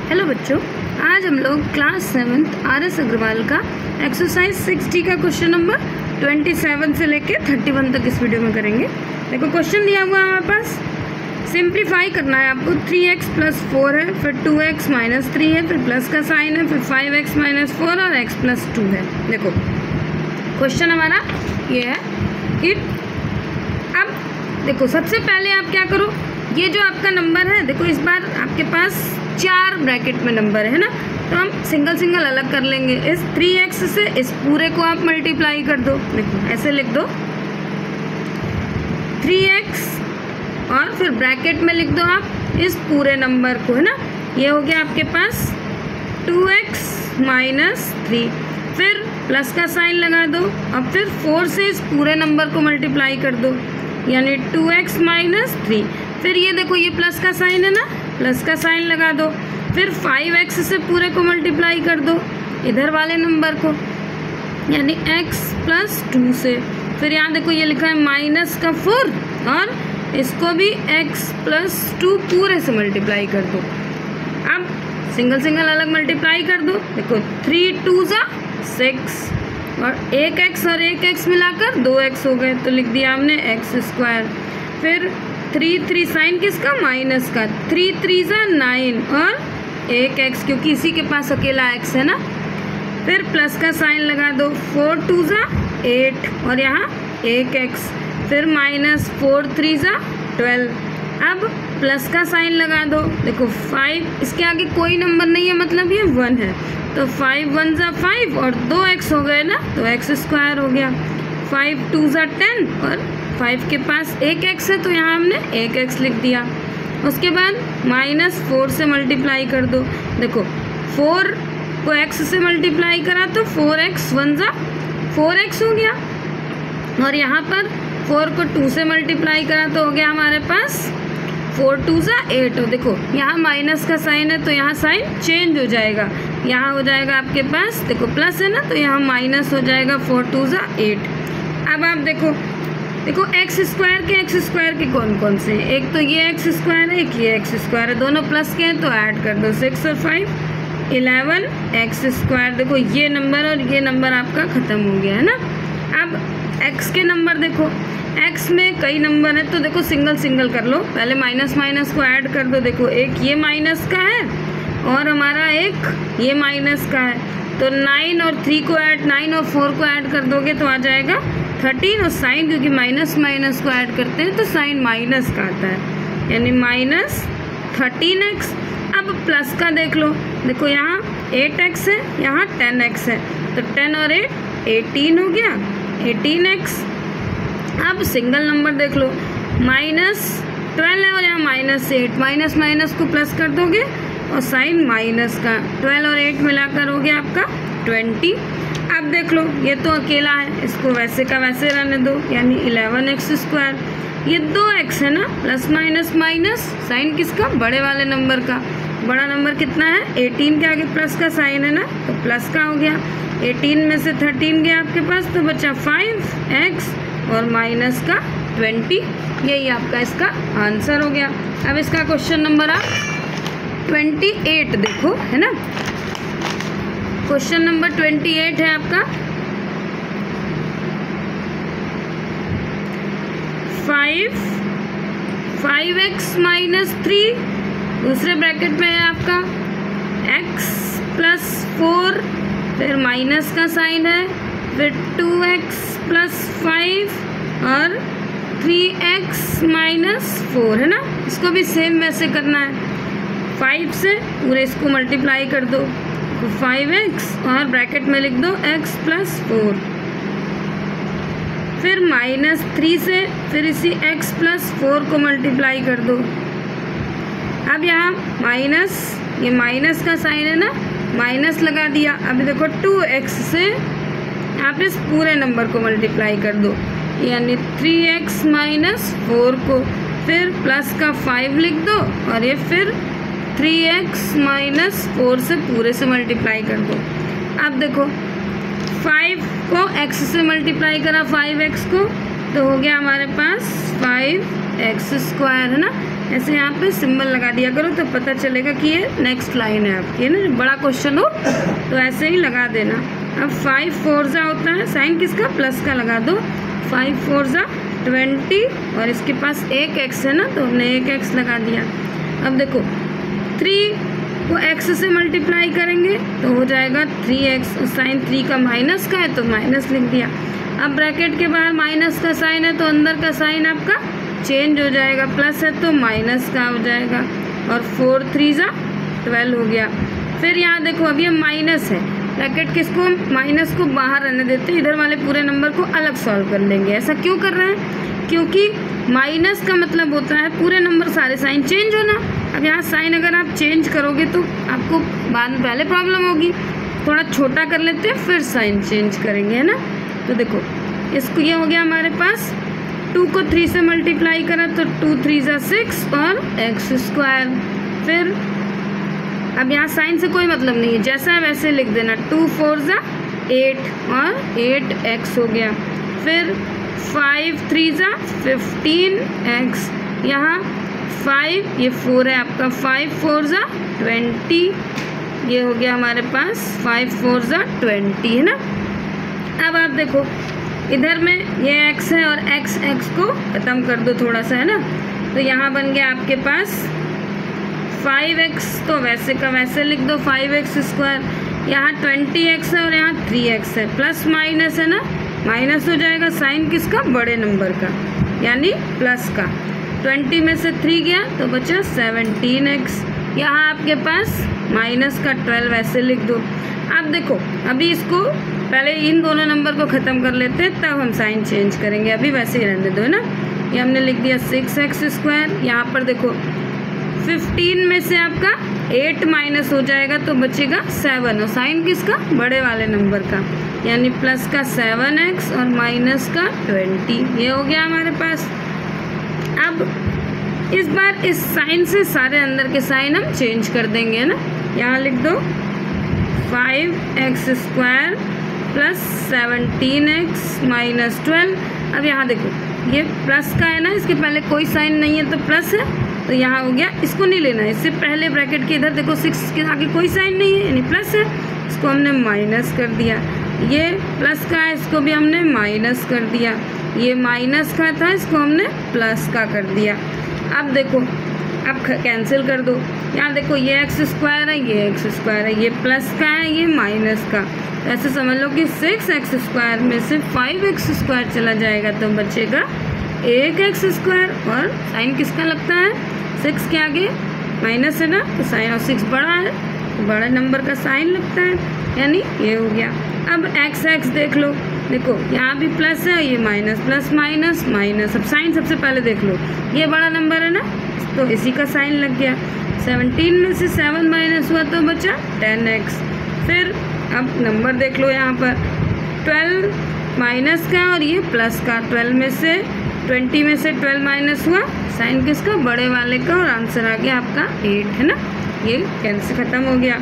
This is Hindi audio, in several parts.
हेलो बच्चों, आज हम लोग क्लास 7 आर.एस. अग्रवाल का एक्सरसाइज 6D का क्वेश्चन नंबर 27 से लेके 31 तक इस वीडियो में करेंगे। देखो क्वेश्चन दिया हुआ है हमारे पास, सिंप्लीफाई करना है आपको। 3x + 4 है, फिर 2x - 3 है, फिर प्लस का साइन है, फिर 5x - 4 और x + 2 है। देखो क्वेश्चन हमारा ये है कि अब देखो सबसे पहले आप क्या करो, ये जो आपका नंबर है, देखो इस बार आपके पास 4 ब्रैकेट में नंबर है ना, तो हम सिंगल सिंगल अलग कर लेंगे। इस 3x से इस पूरे को आप मल्टीप्लाई कर दो। देखो ऐसे लिख दो 3x और फिर ब्रैकेट में लिख दो आप इस पूरे नंबर को, है ना। ये हो गया आपके पास 2x - 3, फिर प्लस का साइन लगा दो। अब फिर 4 से इस पूरे नंबर को मल्टीप्लाई कर दो, यानी 2x - 3। फिर ये देखो ये प्लस का साइन है ना, प्लस का साइन लगा दो। फिर 5x से पूरे को मल्टीप्लाई कर दो इधर वाले नंबर को, यानी x + 2 से। फिर यहाँ देखो ये लिखा है -4 और इसको भी x + 2 पूरे से मल्टीप्लाई कर दो। अब सिंगल सिंगल अलग मल्टीप्लाई कर दो। देखो 3 2 = 6 और 1x और 1x मिलाकर 2x हो गए, तो लिख दिया हमने x²। फिर 3 3 साइन किसका, माइनस का, 3 3 = 9 और 1x क्योंकि इसी के पास अकेला x है ना। फिर प्लस का साइन लगा दो, 4 2 = 8 और यहाँ 1x। फिर -4 3 = 12। अब प्लस का साइन लगा दो। देखो 5 इसके आगे कोई नंबर नहीं है, मतलब ये 1 है, तो 5 1 = 5 और 2x हो गए ना, तो x² हो गया। 5 2 = 10 और 5 के पास 1x है, तो यहाँ हमने 1x लिख दिया। उसके बाद -4 से मल्टीप्लाई कर दो। देखो 4 को x से मल्टीप्लाई करा तो 4x 1 = 4x हो गया, और यहाँ पर 4 को 2 से मल्टीप्लाई करा तो हो गया हमारे पास 4 2 = 8। देखो यहाँ माइनस का साइन है, तो यहाँ साइन चेंज हो जाएगा, यहाँ हो जाएगा आपके पास, देखो प्लस है ना, तो यहाँ माइनस हो जाएगा। 4 2 = 8। अब आप देखो x² के कौन कौन से हैं, एक तो ये x² है, एक ये x² है, दोनों प्लस के हैं तो ऐड कर दो। 6 और 5 11 x²। देखो ये नंबर और ये नंबर आपका ख़त्म हो गया है ना। अब x के नंबर देखो, x में कई नंबर है, तो देखो सिंगल सिंगल कर लो। पहले माइनस को ऐड कर दो। देखो एक ये माइनस का है और हमारा एक ये माइनस का है, तो 9 और 3 को ऐड, 9 और 4 को ऐड कर दोगे तो आ जाएगा 13। और साइन क्योंकि माइनस को ऐड करते हैं तो साइन माइनस का आता है, यानी -13x। अब प्लस का देख लो, देखो यहाँ 8x है, यहाँ 10x है, तो 10 और 8 18 हो गया, 18x। अब सिंगल नंबर देख लो, -12 है और यहाँ -8, माइनस को प्लस कर दोगे और साइन माइनस का, 12 और 8 मिलाकर हो गया आपका 20। अब देख लो ये तो अकेला है, इसको वैसे का वैसे रहने दो, यानी 11x²। ये 2x है ना, प्लस माइनस साइन किसका, बड़े वाले नंबर का। बड़ा नंबर कितना है, 18 के आगे प्लस का साइन है ना, तो प्लस का हो गया। 18 में से 13 गया आपके पास, तो बचा 5x और माइनस का 20। यही आपका इसका आंसर हो गया। अब इसका क्वेश्चन नंबर आप 28 देखो, है ना। क्वेश्चन नंबर 28 है आपका, 5x - 3, दूसरे ब्रैकेट में है आपका x + 4, फिर माइनस का साइन है, फिर 2x + 5 और 3x - 4, है ना। इसको भी सेम वैसे करना है, 5 से पूरे इसको मल्टीप्लाई कर दो, तो 5x और ब्रैकेट में लिख दो x + 4। फिर -3 से फिर इसी x + 4 को मल्टीप्लाई कर दो। अब यहाँ ये माइनस का साइन है ना, माइनस लगा दिया। अब देखो 2x से आप इस पूरे नंबर को मल्टीप्लाई कर दो, यानी 3x - 4 को, फिर प्लस का 5 लिख दो और ये फिर 3x - 4 से पूरे से मल्टीप्लाई कर दो। अब देखो 5 को x से मल्टीप्लाई करा 5x को, तो हो गया हमारे पास 5x² है ना। ऐसे यहाँ पे सिंबल लगा दिया करो तो पता चलेगा कि ये नेक्स्ट लाइन है आपकी, है ना। जब बड़ा क्वेश्चन हो तो ऐसे ही लगा देना। अब 5 4 जा होता है, साइन किसका, प्लस का लगा दो। 5 4 जा 20 और इसके पास एक एक्स है ना, तो हमने एक एक्स लगा दिया। अब देखो 3 को x से मल्टीप्लाई करेंगे तो हो जाएगा 3x, और साइन 3 का माइनस का है तो माइनस लिख दिया। अब ब्रैकेट के बाहर माइनस का साइन है तो अंदर का साइन आपका चेंज हो जाएगा, प्लस है तो माइनस का हो जाएगा। और 4 3 जा 12 हो गया। फिर यहाँ देखो अब ये माइनस है, ब्रैकेट किसको, माइनस को बाहर रहने देते हैं, इधर वाले पूरे नंबर को अलग सॉल्व कर लेंगे। ऐसा क्यों कर रहे हैं, क्योंकि माइनस का मतलब होता है पूरे नंबर सारे साइन चेंज होना। अब यहाँ साइन अगर आप चेंज करोगे तो आपको बाद में पहले प्रॉब्लम होगी। थोड़ा छोटा कर लेते हैं फिर साइन चेंज करेंगे, है ना। तो देखो इसको ये हो गया हमारे पास, 2 को 3 से मल्टीप्लाई करा तो 2 3 जा 6 और x स्क्वायर। फिर अब यहाँ साइन से कोई मतलब नहीं है, जैसा है वैसे लिख देना। 2 4 जा 8 और 8x हो गया। फिर 5 3 जा 15x, यहाँ 5 ये 4 है आपका, 5 4 जा 20, ये हो गया हमारे पास 5 4 जा 20, है ना। अब आप देखो इधर में ये x है और x को ख़त्म कर दो थोड़ा सा, है ना। तो यहाँ बन गया आपके पास 5x, तो वैसे का वैसे लिख दो 5x स्क्वायर। यहाँ 20x है और यहाँ 3x है, प्लस माइनस है ना, माइनस हो जाएगा साइन किसका, बड़े नंबर का यानी प्लस का। 20 में से 3 गया तो बचा 17x। यहाँ आपके पास माइनस का 12 ऐसे लिख दो। अब देखो अभी इसको पहले इन दोनों नंबर को ख़त्म कर लेते हैं तब हम साइन चेंज करेंगे, अभी वैसे ही रहने दो, है ना। ये हमने लिख दिया 6x स्क्वायर। यहाँ पर देखो 15 में से आपका 8 माइनस हो जाएगा तो बचेगा 7, और साइन किसका, बड़े वाले नंबर का, यानी प्लस का 7x और माइनस का 20। ये हो गया हमारे पास। अब इस बार इस साइन से सारे अंदर के साइन हम चेंज कर देंगे, है ना। यहाँ लिख दो 5x square plus 17x minus 12। अब यहाँ देखो ये प्लस का है ना, इसके पहले कोई साइन नहीं है तो प्लस है, तो यहाँ हो गया, इसको नहीं लेना है। इससे पहले ब्रैकेट के इधर देखो 6 के आगे कोई साइन नहीं है यानी प्लस है, इसको हमने माइनस कर दिया। ये प्लस का है, इसको भी हमने माइनस कर दिया। ये माइनस का था, इसको हमने प्लस का कर दिया। अब देखो अब कैंसिल कर दो। यहाँ देखो ये x स्क्वायर है, ये x स्क्वायर है, ये प्लस का है, ये माइनस का। तो ऐसे समझ लो कि 6x स्क्वायर में से 5x स्क्वायर चला जाएगा तो बचेगा 1x स्क्वायर। और साइन किसका लगता है, 6 के आगे माइनस है ना, तो साइन और 6 बड़ा है तो बड़ा नंबर का साइन लगता है, यानी ये हो गया। अब x देख लो, देखो यहाँ भी प्लस है, ये माइनस, प्लस माइनस माइनस। अब साइन सबसे पहले देख लो, ये बड़ा नंबर है ना तो इसी का साइन लग गया। 17 में से 7 माइनस हुआ तो बचा 10x। फिर अब नंबर देख लो, यहाँ पर 12 माइनस का और ये प्लस का। 12 में से 20 में से 12 माइनस हुआ, साइन किसका, बड़े वाले का, और आंसर आ गया आपका 8, है ना। ये कैंसिल ख़त्म हो गया।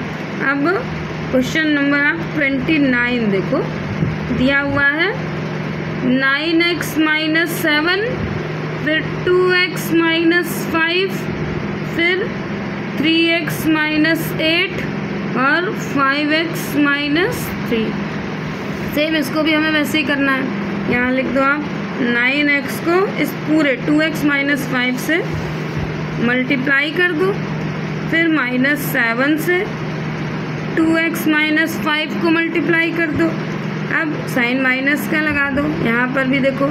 अब क्वेश्चन नंबर आप 29 देखो, दिया हुआ है 9x माइनस 7, फिर 2x माइनस 5, फिर 3x माइनस 8 और 5x माइनस 3। सेम इसको भी हमें वैसे ही करना है। यहाँ लिख दो आप 9x को इस पूरे 2x माइनस 5 से मल्टीप्लाई कर दो, फिर माइनस 7 से 2x माइनस 5 को मल्टीप्लाई कर दो। अब साइन माइनस का लगा दो। यहाँ पर भी देखो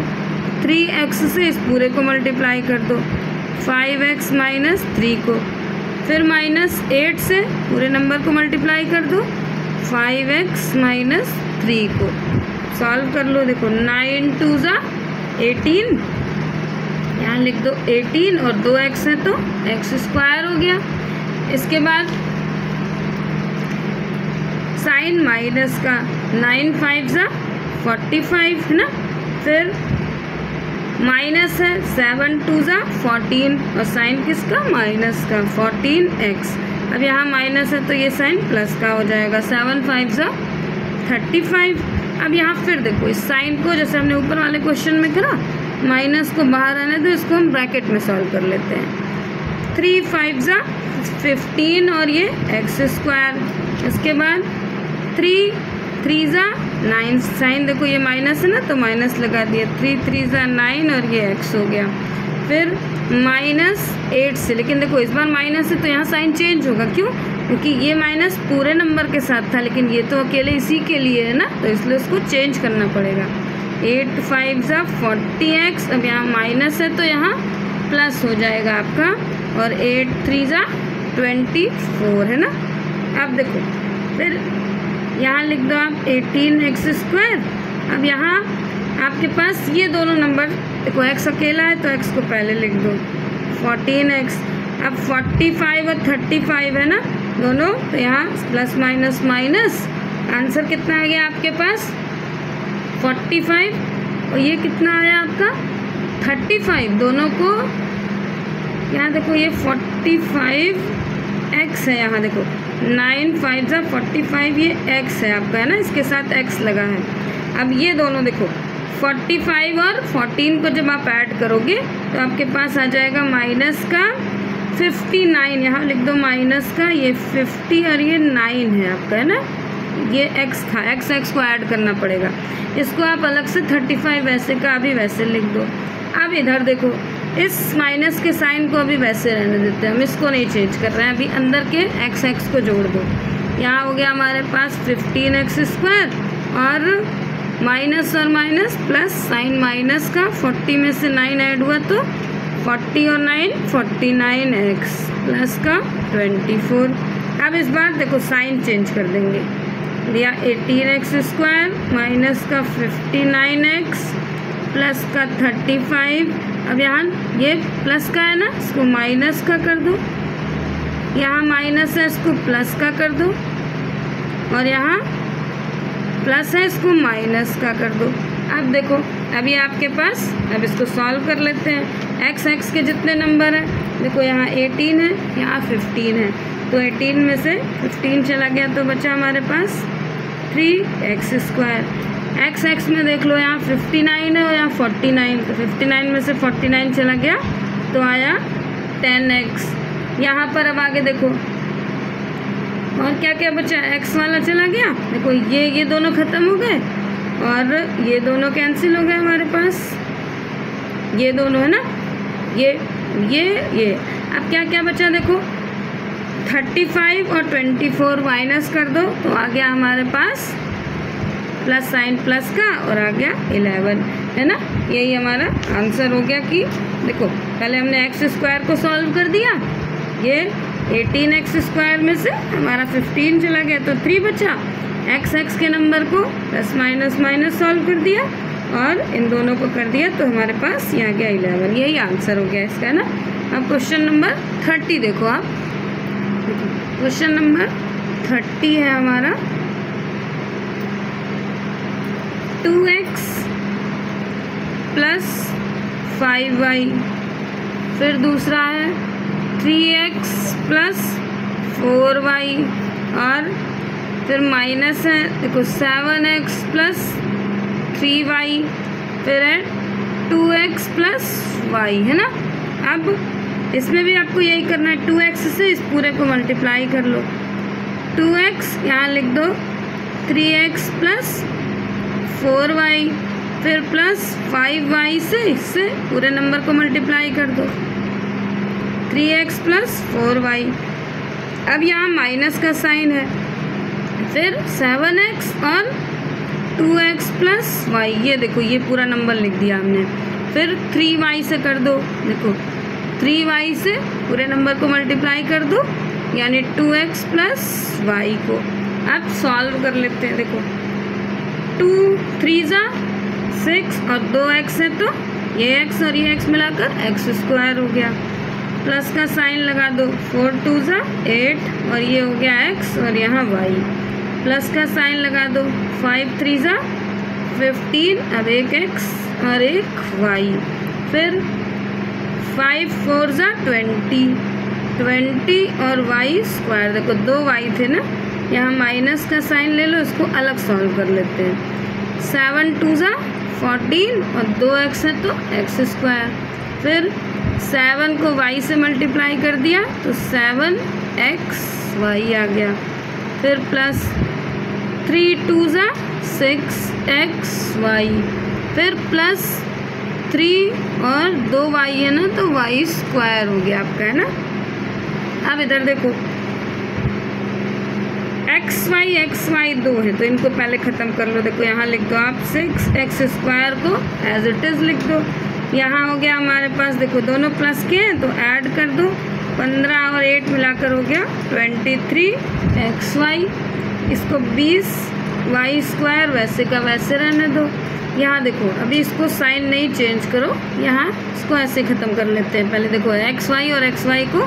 3x से इस पूरे को मल्टीप्लाई कर दो, 5x माइनस 3 को, फिर माइनस 8 से पूरे नंबर को मल्टीप्लाई कर दो, 5x माइनस 3 को। सॉल्व कर लो, देखो 9 2 जा 18, यहाँ लिख दो 18 और 2x है तो x स्क्वायर हो गया। इसके बाद साइन माइनस का 9 5 जा 45, है ना। फिर माइनस है 7 2 जा 14 और साइन किसका, माइनस का 14x। अब यहाँ माइनस है तो ये साइन प्लस का हो जाएगा, 7 5 जा 35। अब यहाँ फिर देखो इस साइन को जैसे हमने ऊपर वाले क्वेश्चन में करा, माइनस को बाहर आने दो, इसको हम ब्रैकेट में सॉल्व कर लेते हैं। 3 5 ज़ा 15 और ये एक्स स्क्वायर। इसके बाद 3 3 ज़ा 9, साइन देखो ये माइनस है ना तो माइनस लगा दिया, 3 3 ज़ा 9 और ये एक्स हो गया। फिर -8 से, लेकिन देखो इस बार माइनस है तो यहाँ साइन चेंज होगा, क्यों? क्योंकि ये माइनस पूरे नंबर के साथ था, लेकिन ये तो अकेले इसी के लिए है ना, तो इसलिए उसको चेंज करना पड़ेगा। 8 5 ज़ा 40x, अब यहाँ माइनस है तो यहाँ प्लस हो जाएगा आपका, और 8 3 ज़ा 24 है ना। अब देखो फिर यहाँ लिख दो आप 18x स्क्वायर। अब यहाँ आपके पास ये दोनों नंबर, देखो x अकेला है तो x को पहले लिख दो 14x। अब 45 और 35 है ना दोनों, तो यहाँ प्लस माइनस माइनस, आंसर कितना आ गया आपके पास 45, और ये कितना आया आपका 35। दोनों को यहाँ देखो ये 45x है, यहाँ देखो 9 5 ज़ा 45, ये x है आपका, है ना, इसके साथ x लगा है। अब ये दोनों देखो 45 और 14 को जब आप ऐड करोगे तो आपके पास आ जाएगा माइनस का 59, यहाँ लिख दो माइनस का ये 50 और ये 9 है आपका, है ना, ये x था, x को ऐड करना पड़ेगा। इसको आप अलग से 35 वैसे का अभी वैसे लिख दो। अब इधर देखो इस माइनस के साइन को अभी वैसे रहने देते हैं, हम इसको नहीं चेंज कर रहे हैं, अभी अंदर के x को जोड़ दो। यहाँ हो गया हमारे पास 15x स्क्वायर, और माइनस और माइनस प्लस, साइन माइनस का 40 में से 9 ऐड हुआ तो 40 और 9 49x प्लस का 24। अब इस बार देखो साइन चेंज कर देंगे, लिया 18x स्क्वायर माइनस का 59x प्लस का 35। अब यहाँ ये प्लस का है ना, इसको माइनस का कर दो, यहाँ माइनस है इसको प्लस का कर दो, और यहाँ प्लस है इसको माइनस का कर दो। अब देखो अभी आपके पास, अब इसको सॉल्व कर लेते हैं। x के जितने नंबर हैं, देखो यहाँ 18 है, यहाँ 15 है, तो 18 में से 15 चला गया तो बचा हमारे पास 3x स्क्वायर। x में देख लो यहाँ 59 है और यहाँ 49, तो 59 में से 49 चला गया तो आया 10x। यहाँ पर अब आगे देखो और क्या क्या बचा, x वाला चला गया, देखो ये दोनों ख़त्म हो गए और ये दोनों कैंसिल हो गए हमारे पास, ये दोनों है ना, ये। अब क्या क्या बचा देखो, 35 और 24 माइनस कर दो तो आ गया हमारे पास प्लस साइन प्लस का, और आ गया 11, है ना। यही हमारा आंसर हो गया कि देखो पहले हमने एक्स स्क्वायर को सॉल्व कर दिया, ये 18x स्क्वायर में से हमारा 15 चला गया तो 3 बचा, x के नंबर को प्लस माइनस माइनस सॉल्व कर दिया और इन दोनों को कर दिया तो हमारे पास ये आ गया 11। यही आंसर हो गया इसका, है ना। अब क्वेश्चन नंबर 30 देखो आप, क्वेश्चन नंबर 30 है हमारा 2x प्लस 5y, फिर दूसरा है 3x प्लस 4y, और फिर माइनस है देखो 7x प्लस 3y, फिर है 2x प्लस y, है ना। अब इसमें भी आपको यही करना है, 2x से इस पूरे को मल्टीप्लाई कर लो, 2x यहाँ लिख दो, 3x प्लस 4y, फिर प्लस 5y से इससे पूरे नंबर को मल्टीप्लाई कर दो, 3x प्लस 4y। अब यहाँ माइनस का साइन है, फिर 7x और 2x प्लस y, ये देखो ये पूरा नंबर लिख दिया हमने, फिर 3y से कर दो, देखो 3y से पूरे नंबर को मल्टीप्लाई कर दो, यानी 2x प्लस y को। अब सॉल्व कर लेते हैं, देखो 2 3 6 और 2x है तो ये x और ये x मिलाकर x स्क्वायर हो गया, प्लस का साइन लगा दो, 4 2 8 और ये हो गया x और यहाँ y, प्लस का साइन लगा दो, 5 3 15, अब एक x और एक y, फिर 5 4 20 और y स्क्वायर, देखो 2 y थे ना, यहाँ माइनस का साइन ले लो, इसको अलग सॉल्व कर लेते हैं, 7 2 14 और 2x है तो x स्क्वायर, फिर 7 को y से मल्टीप्लाई कर दिया तो 7xy आ गया। फिर प्लस 3 2 ज़ा 6xy, फिर प्लस 3 और 2y है ना तो y स्क्वायर हो गया आपका, है ना। अब इधर देखो xy 2 है तो इनको पहले ख़त्म कर लो। देखो यहाँ लिख दो आप 6x स्क्वायर को एज इट इज़ लिख दो। यहाँ हो गया हमारे पास, देखो दोनों प्लस के हैं तो ऐड कर दो, 15 और 8 मिलाकर हो गया 23xy। इसको 20y स्क्वायर वैसे का वैसे रहने दो। यहाँ देखो अभी इसको साइन नहीं चेंज करो, यहाँ इसको ऐसे ख़त्म कर लेते हैं। पहले देखो xy और xy को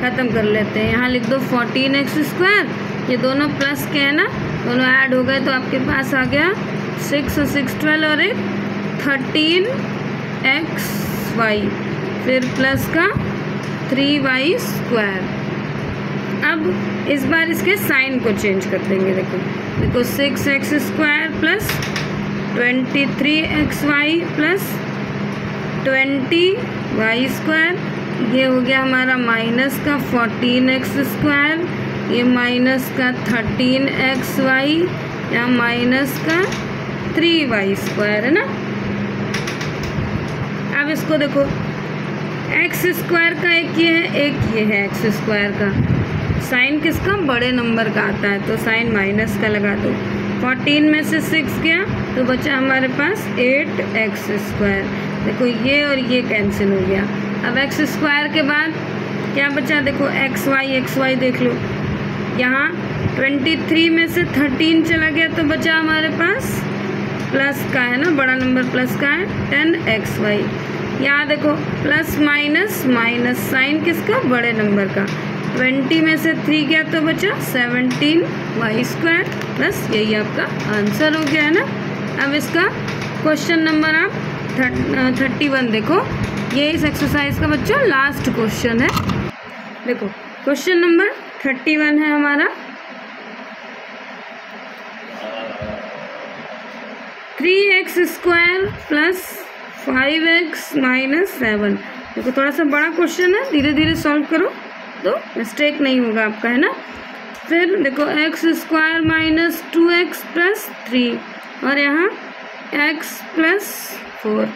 ख़त्म कर लेते हैं। यहाँ लिख दो 14x स्क्वायर, ये दोनों प्लस के हैं ना, दोनों ऐड हो गए तो आपके पास आ गया 6 और 6 12 और 1 13xy, फिर प्लस का 3y स्क्वायर। अब इस बार इसके साइन को चेंज कर देंगे। देखो 6x square plus 23xy plus 20y square, ये हो गया हमारा माइनस का 14x स्क्वायर, ये माइनस का 13xy, या माइनस का 3y स्क्वायर, है ना। अब इसको देखो x स्क्वायर का एक ये है, एक ये है x स्क्वायर का। साइन किसका, बड़े नंबर का आता है तो साइन माइनस का लगा दो। 14 में से 6 गया तो बचा हमारे पास 8x स्क्वायर। देखो ये और ये कैंसिल हो गया। अब x स्क्वायर के बाद क्या बचा, देखो xy देख लो। यहाँ 23 में से 13 चला गया तो बचा हमारे पास प्लस का, है ना, बड़ा नंबर प्लस का है 10xy। यहाँ देखो प्लस माइनस माइनस, साइन किसका, बड़े नंबर का। 20 में से 3 गया तो बचा 17y स्क्वायर, बस यही आपका आंसर हो गया, है ना। अब इसका क्वेश्चन नंबर आप 31 देखो, ये इस एक्सरसाइज का बच्चों लास्ट क्वेश्चन है। देखो क्वेश्चन नंबर 31 है हमारा, 3x square plus 5x minus 7। देखो थोड़ा सा बड़ा क्वेश्चन है, धीरे धीरे सॉल्व करो तो मिस्टेक नहीं होगा आपका, है ना। फिर देखो x square minus 2x plus 3 और यहाँ x प्लस 4।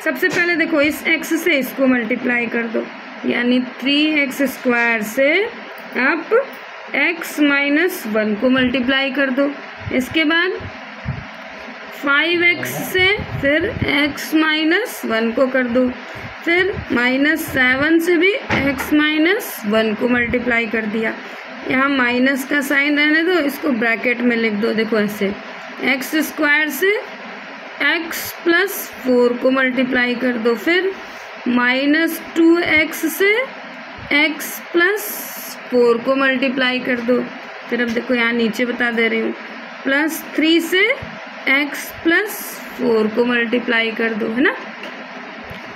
सबसे पहले देखो इस x से इसको मल्टीप्लाई कर दो, यानी 3x स्क्वायर से आप x माइनस 1 को मल्टीप्लाई कर दो। इसके बाद 5x से फिर x माइनस 1 को कर दो, फिर -7 से भी x माइनस 1 को मल्टीप्लाई कर दिया। यहाँ माइनस का साइन रहने दो, इसको ब्रैकेट में लिख दो। देखो ऐसे x स्क्वायर से x प्लस 4 को मल्टीप्लाई कर दो, फिर -2x से x प्लस 4 को मल्टीप्लाई कर दो। फिर अब देखो यहाँ नीचे बता दे रही हूँ, +3 से x प्लस 4 को मल्टीप्लाई कर दो, है ना।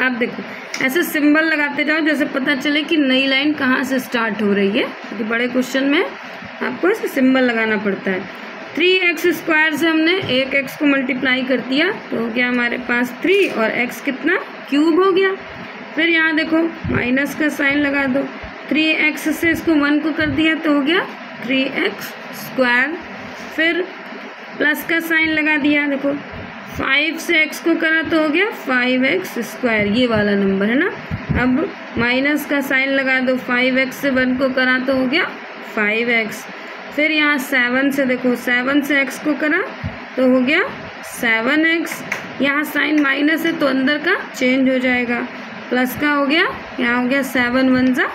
अब देखो ऐसे सिंबल लगाते जाओ जैसे पता चले कि नई लाइन कहाँ से स्टार्ट हो रही है, क्योंकि बड़े क्वेश्चन में आपको ऐसे सिंबल लगाना पड़ता है। 3x स्क्वायर से हमने 1x को मल्टीप्लाई कर दिया तो हो गया हमारे पास 3 और x कितना, क्यूब हो गया। फिर यहाँ देखो माइनस का साइन लगा दो, 3x से इसको 1 को कर दिया तो हो गया 3x स्क्वायर। फिर प्लस का साइन लगा दिया, देखो 5 से x को करा तो हो गया 5x स्क्वायर, ये वाला नंबर, है ना। अब माइनस का साइन लगा दो, 5x से 1 को करा तो हो गया 5x। फिर यहाँ 7 से देखो 7 से x को करा तो हो गया 7x। यहाँ साइन माइनस है तो अंदर का चेंज हो जाएगा, प्लस का हो गया, यहाँ हो गया 7 1 जा,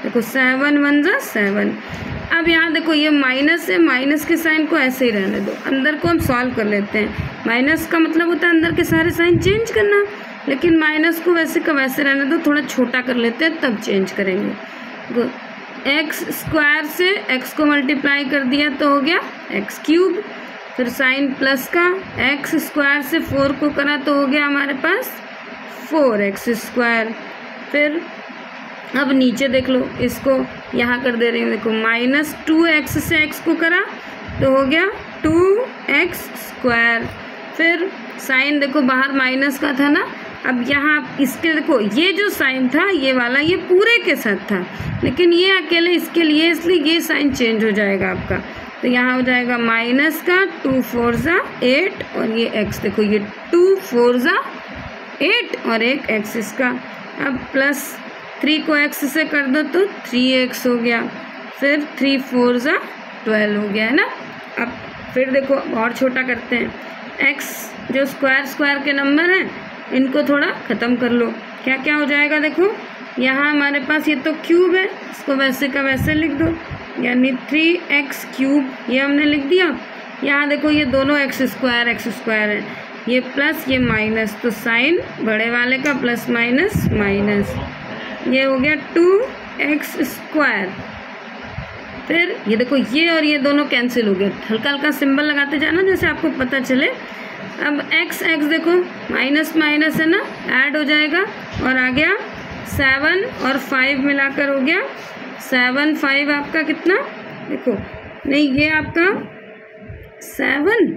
देखो 7 1 जा 7। अब यहाँ देखो ये माइनस है, माइनस के साइन को ऐसे ही रहने दो, अंदर को हम सॉल्व कर लेते हैं। माइनस का मतलब होता है अंदर के सारे साइन चेंज करना, लेकिन माइनस को वैसे का वैसे रहने दो, थोड़ा छोटा कर लेते हैं तब चेंज करेंगे। एक्स स्क्वायर से x को मल्टीप्लाई कर दिया तो हो गया x क्यूब। फिर साइन प्लस का, x स्क्वायर से 4 को करा तो हो गया हमारे पास 4x स्क्वायर। फिर अब नीचे देख लो, इसको यहाँ कर दे रही हूँ, देखो -2x से x को करा तो हो गया 2x स्क्वायर। फिर साइन देखो बाहर माइनस का था ना, अब यहाँ इसके देखो ये जो साइन था ये वाला ये पूरे के साथ था, लेकिन ये अकेले इसके लिए, इसलिए ये साइन चेंज हो जाएगा आपका। तो यहाँ हो जाएगा माइनस का 2 4 ज़ा 8 और ये x, देखो ये 2 4 ज़ा 8 और एक x इसका। अब प्लस 3 को x से कर दो तो 3x हो गया, फिर 3 4 ज़ा 12 हो गया है ना। अब फिर देखो और छोटा करते हैं, x जो स्क्वायर के नंबर हैं इनको थोड़ा ख़त्म कर लो, क्या क्या हो जाएगा देखो। यहाँ हमारे पास ये तो क्यूब है, इसको वैसे का वैसे लिख दो, यानी 3x क्यूब ये हमने लिख दिया। यहाँ देखो ये दोनों x स्क्वायर है, ये प्लस ये माइनस, तो साइन बड़े वाले का प्लस माइनस माइनस, ये हो गया 2x स्क्वायर। फिर ये देखो ये और ये दोनों कैंसिल हो गए, हल्का हल्का सिंबल लगाते जाना जैसे आपको पता चले। अब x देखो माइनस माइनस है ना, ऐड हो जाएगा और आ गया 7 और 5 मिलाकर हो गया 7 5 आपका कितना देखो, नहीं ये आपका 7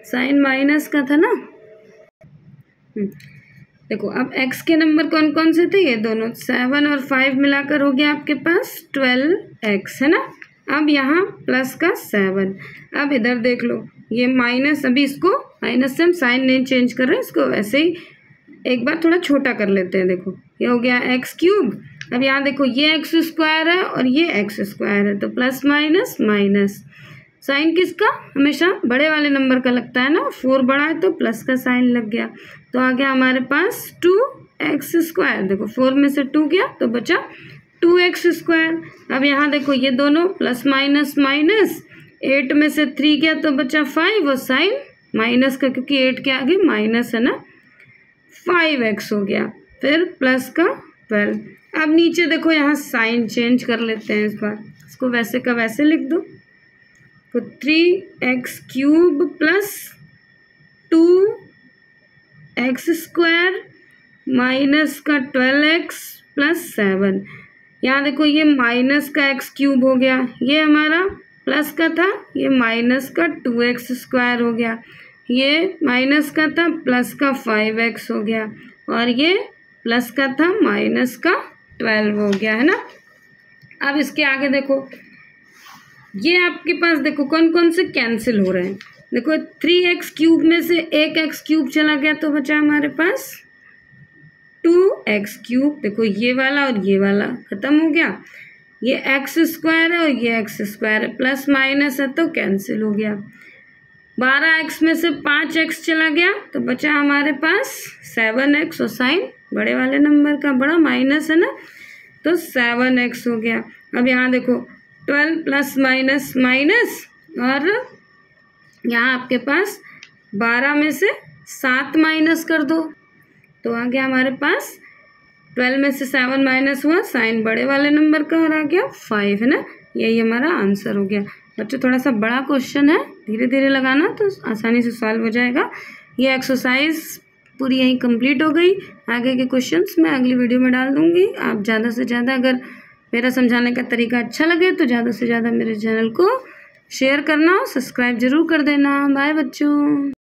साइन माइनस का था ना। देखो अब x के नंबर कौन कौन से थे, ये दोनों 7 और 5 मिलाकर हो गया आपके पास 12x है ना। अब यहाँ प्लस का 7, अब इधर देख लो ये माइनस, अभी इसको माइनस से हम साइन नहीं चेंज कर रहे हैं, इसको वैसे ही एक बार थोड़ा छोटा कर लेते हैं। देखो ये हो गया x क्यूब। अब यहाँ देखो ये x स्क्वायर है और ये x स्क्वायर है, तो प्लस माइनस माइनस, साइन किसका हमेशा बड़े वाले नंबर का लगता है ना, 4 बड़ा है तो प्लस का साइन लग गया, तो आ गया हमारे पास 2x स्क्वायर। देखो 4 में से 2 गया तो बचा 2x स्क्वायर। अब यहाँ देखो ये दोनों प्लस माइनस माइनस, 8 में से 3 गया तो बचा 5 और साइन माइनस का, क्योंकि 8 के आगे माइनस है ना, 5x हो गया, फिर प्लस का 12। अब नीचे देखो यहाँ साइन चेंज कर लेते हैं, इस बार इसको वैसे का वैसे लिख दो, तो 3x cube plus 2x square minus का 12x प्लस 7। यहाँ देखो ये माइनस का x क्यूब हो गया, ये हमारा प्लस का था, ये माइनस का 2x स्क्वायर हो गया, ये माइनस का था प्लस का 5x हो गया, और ये प्लस का था माइनस का 12 हो गया है ना। अब इसके आगे देखो ये आपके पास देखो कौन कौन से कैंसिल हो रहे हैं। देखो 3x क्यूब में से एक x क्यूब चला गया तो बचा हमारे पास 2x क्यूब। देखो ये वाला और ये वाला ख़त्म हो गया, ये x स्क्वायर है और ये x स्क्वायर है, प्लस माइनस है तो कैंसिल हो गया। 12x में से 5x चला गया तो बचा हमारे पास 7x, और साइन बड़े वाले नंबर का बड़ा माइनस है ना, तो 7x हो गया। अब यहाँ देखो 12 प्लस माइनस माइनस, और यहाँ आपके पास 12 में से 7 माइनस कर दो तो आ गया हमारे पास 12 में से 7 माइनस हुआ, साइन बड़े वाले नंबर का और आ गया 5 है ना। यही हमारा आंसर हो गया। बच्चों थोड़ा सा बड़ा क्वेश्चन है, धीरे धीरे लगाना तो आसानी से सॉल्व हो जाएगा। ये एक्सरसाइज पूरी यहीं कंप्लीट हो गई। आगे के क्वेश्चंस मैं अगली वीडियो में डाल दूँगी। आप ज़्यादा से ज़्यादा अगर मेरा समझाने का तरीका अच्छा लगे तो ज़्यादा से ज़्यादा मेरे चैनल को शेयर करना, सब्सक्राइब ज़रूर कर देना। बाय बच्चों।